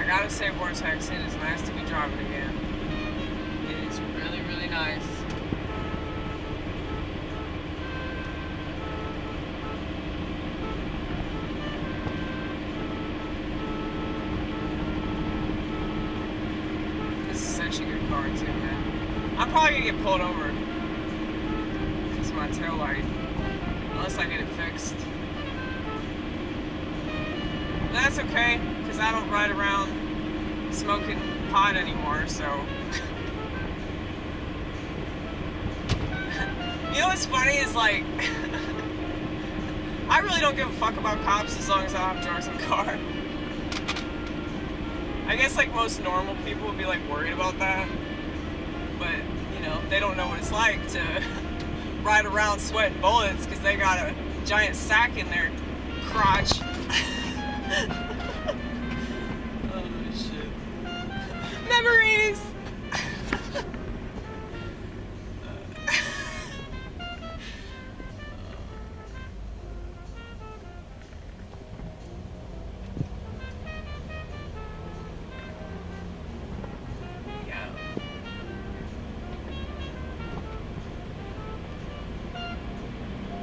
gotta say, Vortex, it is nice to be driving again. It is really, really nice. This is such a good car too, man. I'm probably gonna get pulled over because of my tail light, unless I get it fixed. But that's okay, because I don't ride around smoking pot anymore, so. You know what's funny is, like, I really don't give a fuck about cops as long as I don't have drugs in the car. I guess, like, most normal people would be, like, worried about that. But, you know, they don't know what it's like to ride around sweating bullets because they got a giant sack in their crotch. Oh, shit. Memories!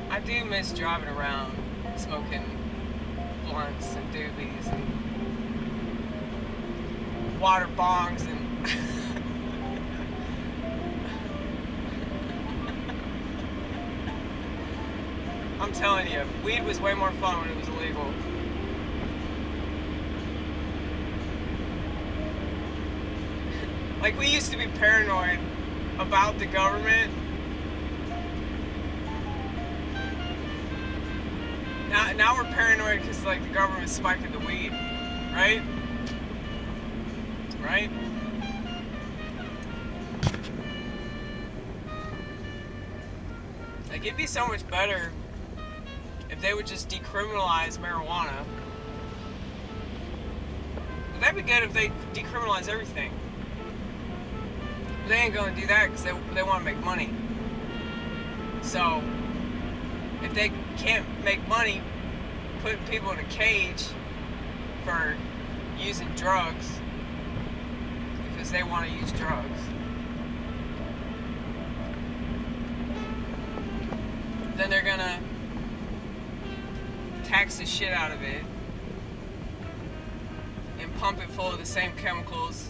I do miss driving around smoking blunts and doobies and water bongs and I'm telling you, weed was way more fun when it was illegal. Like, we used to be paranoid about the government. Now we're paranoid because, like, the government's spiking the weed, right? Right? Like, it'd be so much better if they would just decriminalize marijuana. But that'd be good if they decriminalize everything. But they ain't gonna do that because they want to make money. So, if they can't make money putting people in a cage for using drugs because they want to use drugs, then they're gonna tax the shit out of it and pump it full of the same chemicals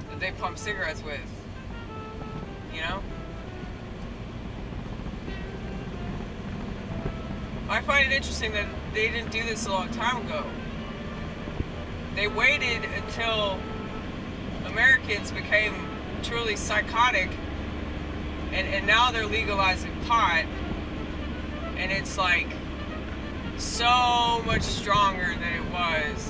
that they pump cigarettes with, you know? I find it interesting that they didn't do this a long time ago. They waited until Americans became truly psychotic, and now they're legalizing pot, and it's like so much stronger than it was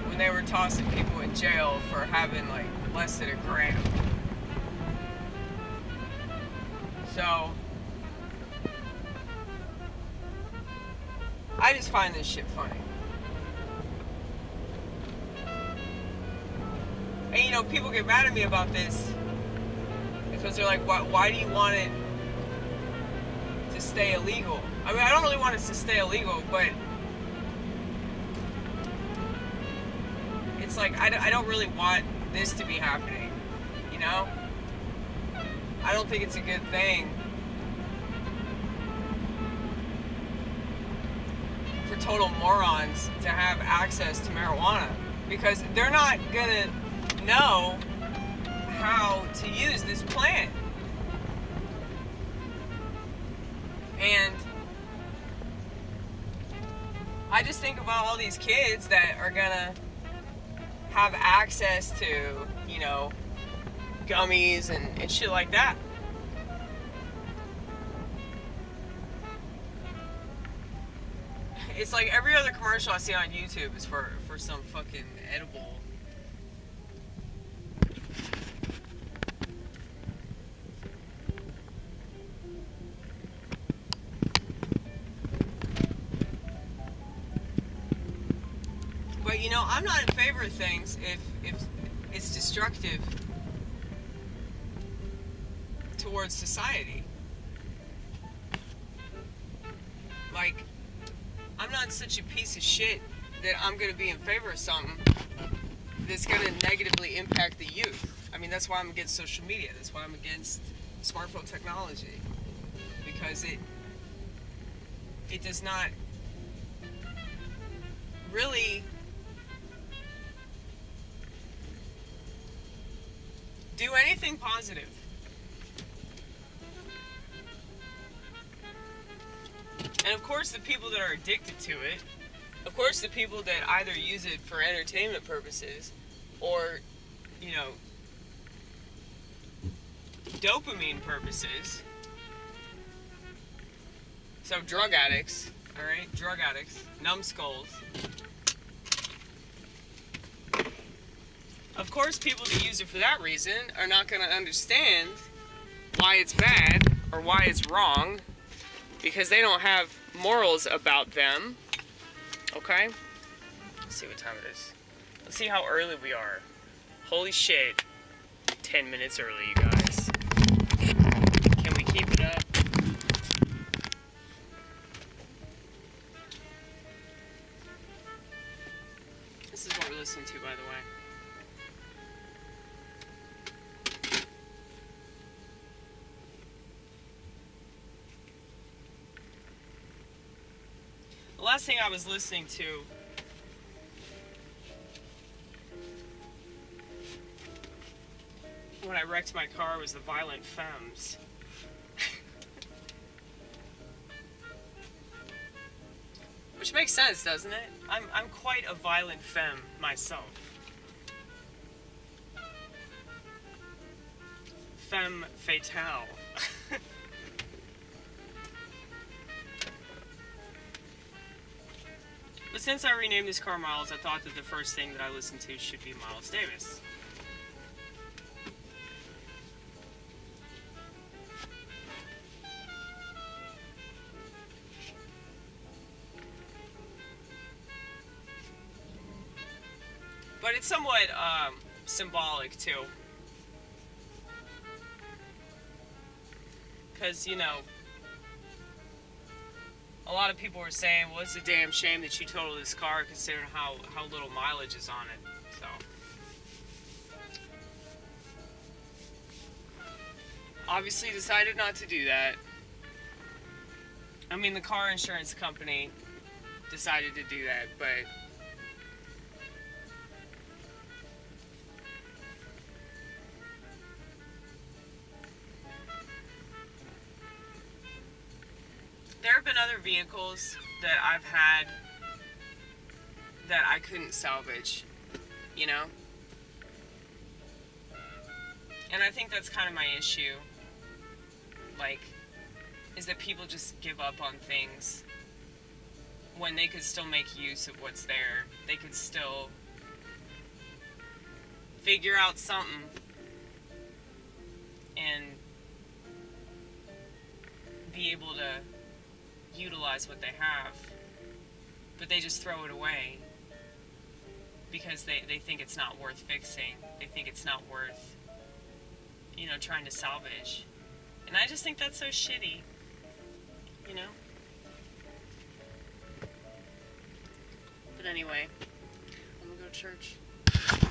when they were tossing people in jail for having like less than a gram. So I just find this shit funny. And you know, people get mad at me about this because they're like, why do you want it to stay illegal? I mean, I don't really want it to stay illegal, but it's like, I don't really want this to be happening, you know? I don't think it's a good thing for total morons to have access to marijuana, because they're not gonna know how to use this plant. And I just think about all these kids that are gonna have access to, you know, gummies and shit like that. It's like every other commercial I see on YouTube is for some fucking edible. But you know, I'm not in favor of things if it's destructive towards society. Like, I'm not such a piece of shit that I'm going to be in favor of something that's going to negatively impact the youth. I mean, that's why I'm against social media. That's why I'm against smartphone technology. Because it does not really do anything positive. And of course the people that are addicted to it, of course the people that either use it for entertainment purposes or, you know, dopamine purposes. So drug addicts, alright, drug addicts, numbskulls. Of course people that use it for that reason are not going to understand why it's bad or why it's wrong, because they don't have morals about them. Okay? Let's see what time it is. Let's see how early we are. Holy shit. 10 minutes early, you guys. Can we keep it up? This is what we're listening to, by the way. The last thing I was listening to when I wrecked my car was the Violent Femmes. Which makes sense, doesn't it? I'm quite a violent femme myself. Femme fatale. But since I renamed this car Miles, I thought that the first thing that I listened to should be Miles Davis. But it's somewhat symbolic too. Because, you know, a lot of people were saying, well, it's a damn shame that you totaled this car considering how little mileage is on it. So, obviously decided not to do that. I mean, the car insurance company decided to do that, but there have been other vehicles that I've had that I couldn't salvage, you know? And I think that's kind of my issue, like, is that people just give up on things when they could still make use of what's there. They could still figure out something and be able to utilize what they have, but they just throw it away because they think it's not worth fixing. They think it's not worth, you know, trying to salvage. And I just think that's so shitty, you know? But anyway, I'm gonna go to church.